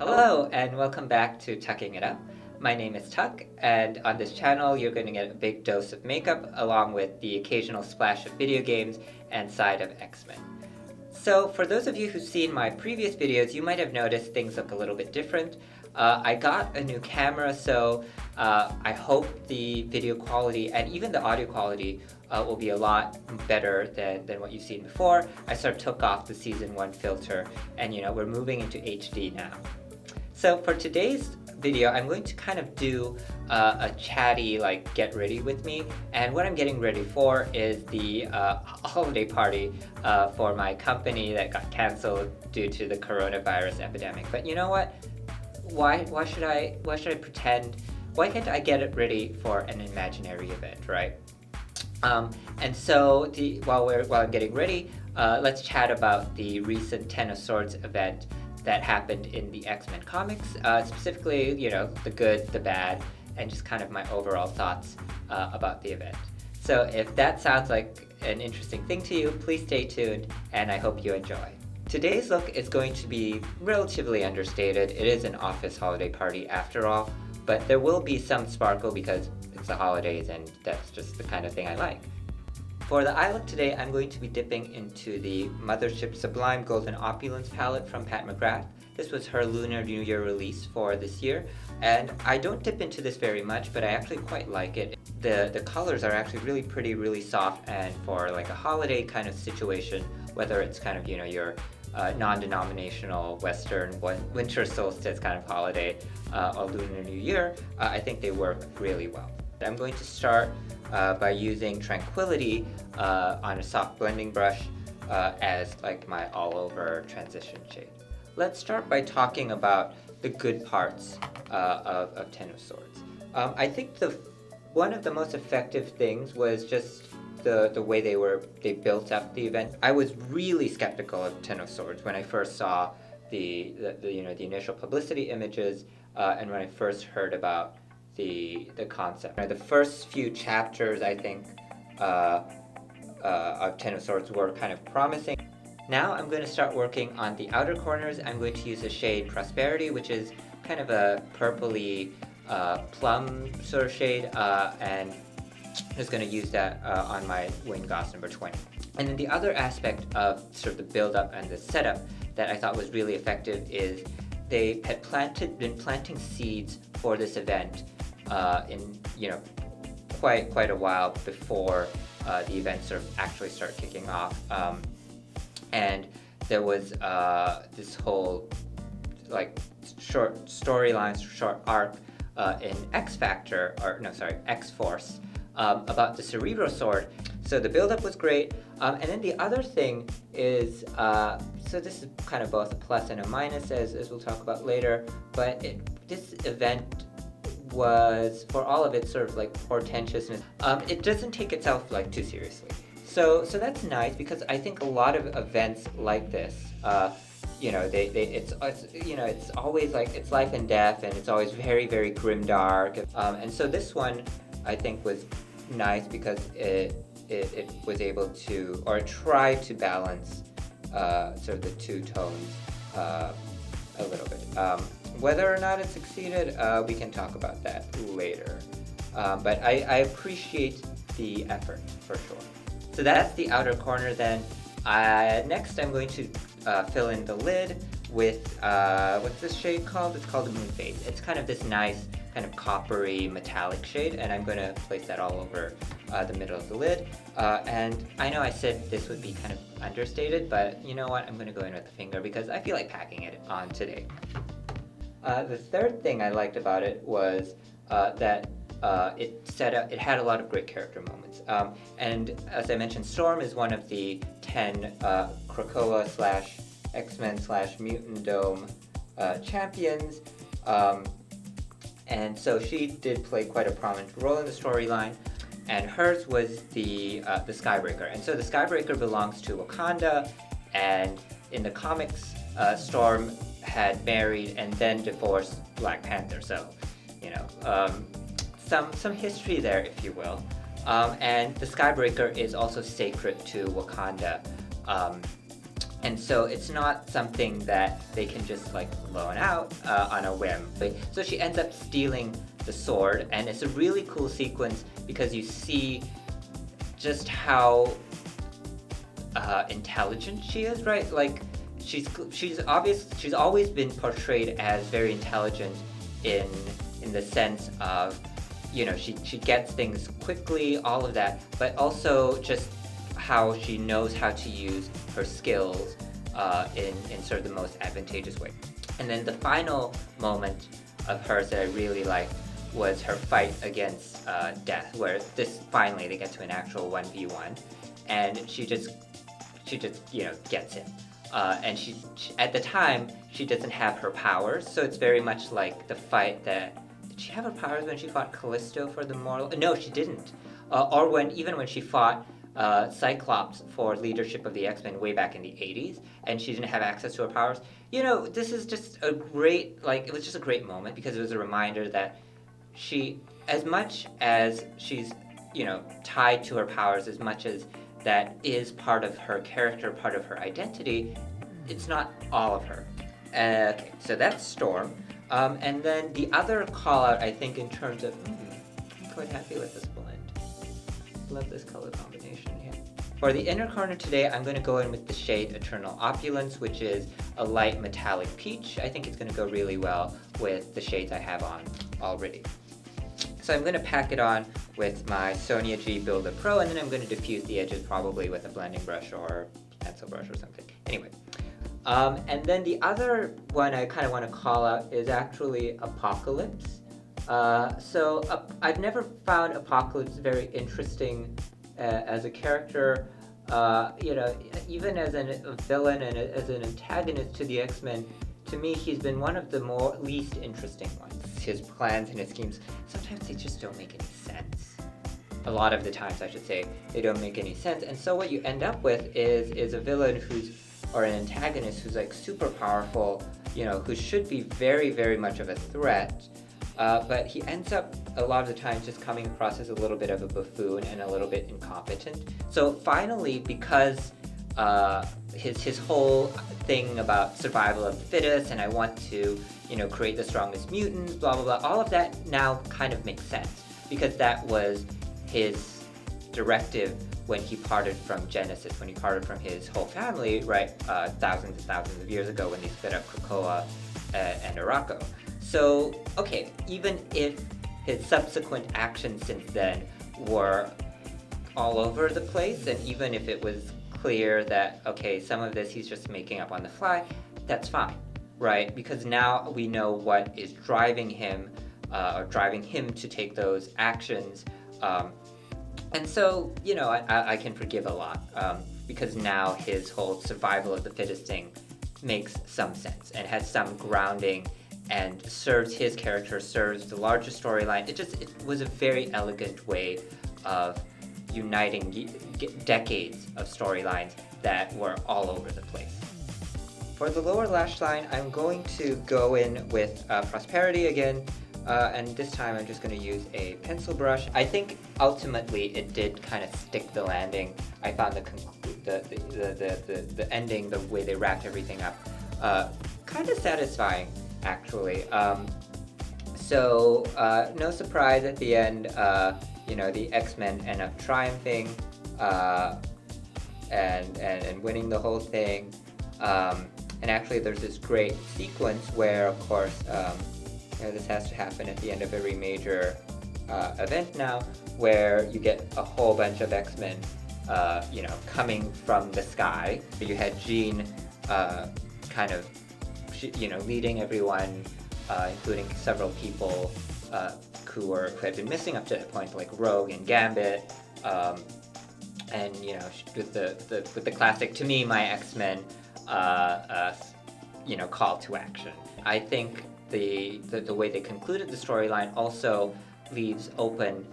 Hello and welcome back to Tucking It Up. My name is Tuck, and on this channel you're going to get a big dose of makeup along with the occasional splash of video games and side of X-Men. So for those of you who've seen my previous videos, you might have noticed things look a little bit different. I got a new camera, so I hope the video quality and even the audio quality will be a lot better than what you've seen before. I sort of took off the Season 1 filter, and we're moving into HD now. So for today's video, I'm going to kind of do a chatty, get ready with me. And what I'm getting ready for is the holiday party for my company that got canceled due to the coronavirus epidemic. But you know what? Why should I pretend? Why can't I get it ready for an imaginary event, right? And so while I'm getting ready, let's chat about the recent Ten of Swords event that happened in the X-Men comics, specifically, the good, the bad, and just kind of my overall thoughts about the event. So if that sounds like an interesting thing to you, please stay tuned, and I hope you enjoy. Today's look is going to be relatively understated. It is an office holiday party after all, but there will be some sparkle because it's the holidays and that's just the kind of thing I like. For the eye look today, I'm going to be dipping into the Mthrshp Sublime Golden Opulence palette from Pat McGrath. This was her Lunar New Year release for this year, and I don't dip into this very much, but I actually quite like it. The colors are actually really pretty, really soft, and for like a holiday kind of situation, whether it's kind of, your non-denominational Western winter solstice kind of holiday or Lunar New Year, I think they work really well. I'm going to start by using Tranquility on a soft blending brush as my all-over transition shade. Let's start by talking about the good parts of Ten of Swords. I think one of the most effective things was just the way they built up the event. I was really skeptical of Ten of Swords when I first saw the initial publicity images and when I first heard about the concept. The first few chapters, I think, of Ten of Swords were kind of promising. Now I'm going to start working on the outer corners. I'm going to use the shade Prosperity, which is kind of a purpley plum sort of shade, and I'm just going to use that on my Wayne Goss number 20. And then the other aspect of sort of the build-up and the setup that I thought was really effective is they had been planting seeds for this event in quite a while before the event sort of actually started kicking off, and there was this whole short storyline, short arc in X-Force about the Cerebro Sword. So the build-up was great, and then the other thing is, so this is kind of both a plus and a minus, as we'll talk about later, but this event was, for all of its sort of portentousness, it doesn't take itself too seriously. So that's nice, because I think a lot of events like this, it's always it's life and death, and it's always very, very grimdark. And so this one, I think, was nice because it was able to, or tried to balance sort of the two tones a little bit. Whether or not it succeeded, we can talk about that later. But I appreciate the effort, for sure. So that's the outer corner then. Next I'm going to fill in the lid with, what's this shade called? It's called the Moon Phase. It's kind of this nice, kind of coppery metallic shade, and I'm going to place that all over the middle of the lid. And I know I said this would be kind of understated, but you know what? I'm going to go in with the finger because I feel like packing it on today. The third thing I liked about it was that it had a lot of great character moments. And as I mentioned, Storm is one of the 10 Krakoa / X-Men / Mutant Dome champions. And so she did play quite a prominent role in the storyline. And hers was the Skybreaker. And so the Skybreaker belongs to Wakanda, and in the comics, Storm had married and then divorced Black Panther. So, some history there, if you will. And the Skybreaker is also sacred to Wakanda. And so it's not something that they can just like loan out on a whim. So she ends up stealing the sword, and it's a really cool sequence because you see just how intelligent she is, right? Like she's always been portrayed as very intelligent in the sense of, you know, she gets things quickly, all of that, but also just how she knows how to use her skills in sort of the most advantageous way. And then the final moment of hers that I really liked was her fight against Death, where finally they get to an actual 1v1, and she just you know gets him. And she at the time she doesn't have her powers, so it's very much like the fight that. Did she have her powers when she fought Callisto for the moral? No, she didn't. Or even when she fought Cyclops for leadership of the X-Men way back in the 80s, and she didn't have access to her powers. You know, this is just a great, it was just a great moment because it was a reminder that she, as much as she's, you know, tied to her powers, as much as that is part of her character, part of her identity, it's not all of her. Okay, so that's Storm. And then the other call out, I think, in terms of, I'm quite happy with this blend. Love this color combination here. For the inner corner today, I'm going to go in with the shade Eternal Opulence, which is a light metallic peach. I think it's going to go really well with the shades I have on already. So I'm going to pack it on with my Sonia G Builder Pro, and then I'm going to diffuse the edges probably with a blending brush or pencil brush or something. Anyway. And then the other one I kind of want to call out is actually Apocalypse. I've never found Apocalypse very interesting as a character. You know, even as a villain and as an antagonist to the X-Men, to me he's been one of the least interesting ones. His plans and his schemes, sometimes they just don't make any sense. A lot of the times, I should say, they don't make any sense. And so what you end up with is a villain or an antagonist who's like super powerful, you know, who should be very, very much of a threat, but he ends up a lot of the time just coming across as a little bit of a buffoon and a little bit incompetent. So finally, because his whole thing about survival of the fittest, and I want to, you know, create the strongest mutants, blah, blah, blah, all of that now kind of makes sense, because that was his directive when he parted from Genesis, when he parted from his whole family, right, thousands and thousands of years ago when they split up Krakoa and Arakko. So, okay, even if his subsequent actions since then were all over the place, and even if it was clear that, okay, some of this he's just making up on the fly, that's fine, right? Because now we know what is driving him, or driving him to take those actions. And so, you know, I can forgive a lot, because now his whole survival of the fittest thing makes some sense and has some grounding and serves his character, serves the larger storyline. It was a very elegant way of uniting decades of storylines that were all over the place. For the lower lash line, I'm going to go in with Prosperity again. And this time I'm just going to use a pencil brush. I think ultimately it did kind of stick the landing. I found the ending, the way they wrapped everything up, kind of satisfying, actually. No surprise at the end, you know, the X-Men end up triumphing and winning the whole thing. And actually there's this great sequence where, of course, you know, this has to happen at the end of every major event now, where you get a whole bunch of X-Men, you know, coming from the sky. You had Jean kind of, you know, leading everyone, including several people who had been missing up to that point, like Rogue and Gambit, and you know, with the classic, to me, my X-Men, you know, call to action. I think the way they concluded the storyline also leaves open,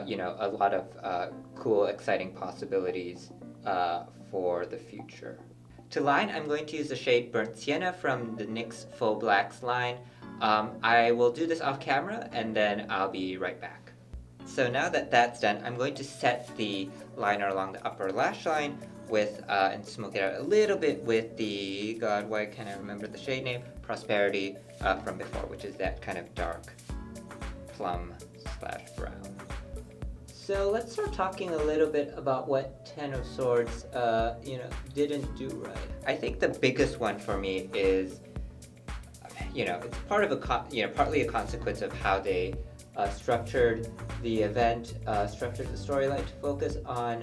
you know, a lot of cool, exciting possibilities for the future. To line, I'm going to use the shade Burnt Sienna from the NYX Faux Blacks line. I will do this off camera and then I'll be right back. So now that that's done, I'm going to set the liner along the upper lash line with, and smoke it out a little bit with the, God, why can't I remember the shade name? Prosperity from before, which is that kind of dark plum / brown. So let's start talking a little bit about what Ten of Swords, didn't do right. I think the biggest one for me is, it's part of partly a consequence of how they structured the event, structured the storyline to focus on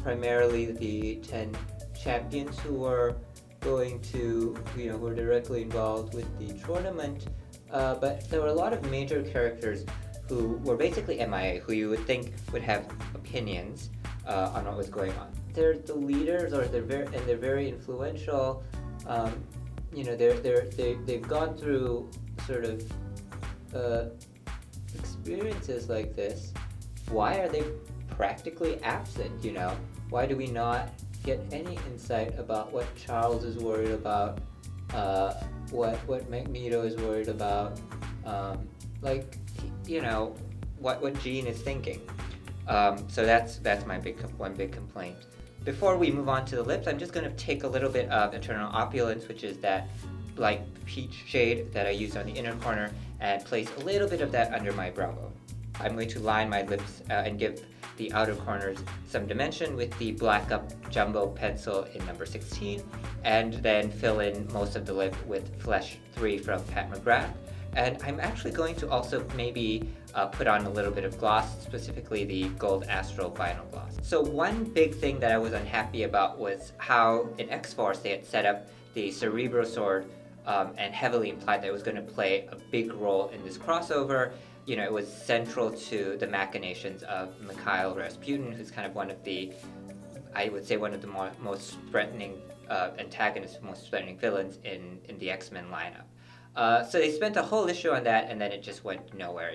primarily the 10 champions who were going to, who were directly involved with the tournament. But there were a lot of major characters who were basically MIA, who you would think would have opinions on what was going on. They're the leaders, or they're very influential. They've gone through sort of experiences like this. Why are they practically absent? Why do we not get any insight about what Charles is worried about, what Magneto is worried about, what Jean is thinking. So that's my one big complaint. Before we move on to the lips, I'm just going to take a little bit of Eternal Opulence, which is that light peach shade that I used on the inner corner, and place a little bit of that under my brow bone. I'm going to line my lips and give the outer corners some dimension with the Black Up Jumbo pencil in number 16, and then fill in most of the lip with Flesh 3 from Pat McGrath. And I'm actually going to also maybe put on a little bit of gloss, specifically the Gold Astral Vinyl Gloss. So one big thing that I was unhappy about was how in X-Force they had set up the Cerebro Sword and heavily implied that it was going to play a big role in this crossover. It was central to the machinations of Mikhail Rasputin, who's kind of one of the most threatening antagonists, most threatening villains in the X-Men lineup. So they spent a whole issue on that, and then it just went nowhere.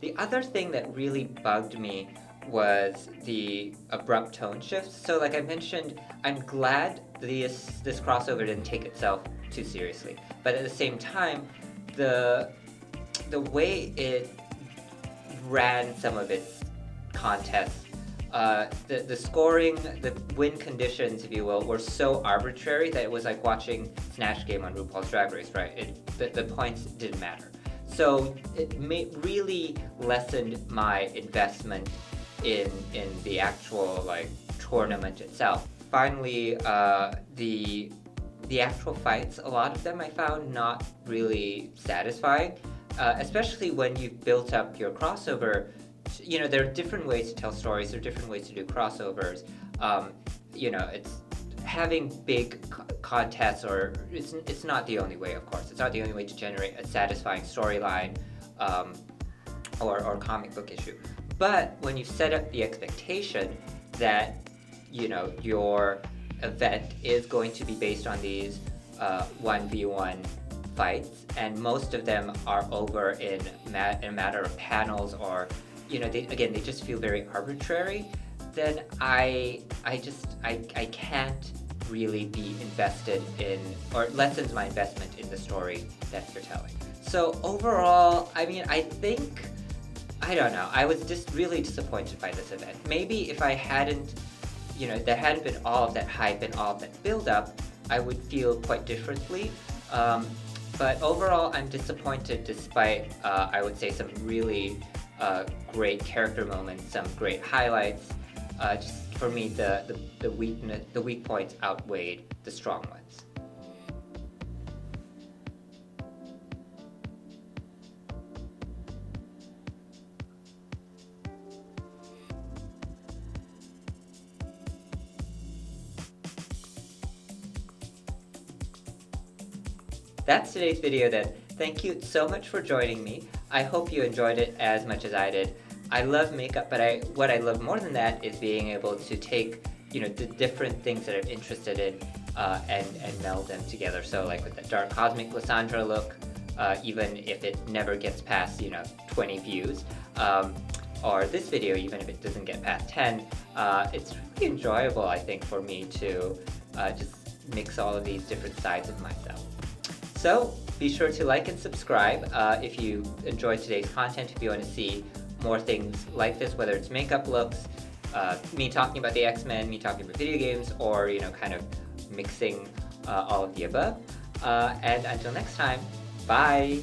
The other thing that really bugged me was the abrupt tone shifts. So like I mentioned, I'm glad this crossover didn't take itself too seriously. But at the same time, the way it ran some of its contests, the scoring, the win conditions, if you will, were so arbitrary that it was like watching Snatch Game on RuPaul's Drag Race, right? The points didn't matter. So it really lessened my investment in the actual tournament itself. Finally, the actual fights, a lot of them I found not really satisfying, especially when you've built up your crossover. There are different ways to tell stories, there are different ways to do crossovers. It's having big contests, or it's not the only way, of course. It's not the only way to generate a satisfying storyline or comic book issue. But when you set up the expectation that, your event is going to be based on these 1v1 fights, and most of them are over in a matter of panels, or they just feel very arbitrary, then I can't really be invested in, or it lessens my investment in the story that you're telling. So overall, I don't know, I was just really disappointed by this event. Maybe if I hadn't, there hadn't been all of that hype and all of that build-up, I would feel quite differently. But overall, I'm disappointed despite, I would say, some really great character moments, some great highlights. Just for me, the weak points outweighed the strong ones. That's today's video then. Thank you so much for joining me. I hope you enjoyed it as much as I did. I love makeup, but what I love more than that is being able to take, the different things that I'm interested in and meld them together. So like with the dark cosmic Lysandra look, even if it never gets past, 20 views, or this video, even if it doesn't get past 10, it's really enjoyable, I think, for me to just mix all of these different sides of myself. So be sure to like and subscribe if you enjoyed today's content, if you want to see more things like this, whether it's makeup looks, me talking about the X-Men, me talking about video games, or kind of mixing all of the above. And until next time, bye!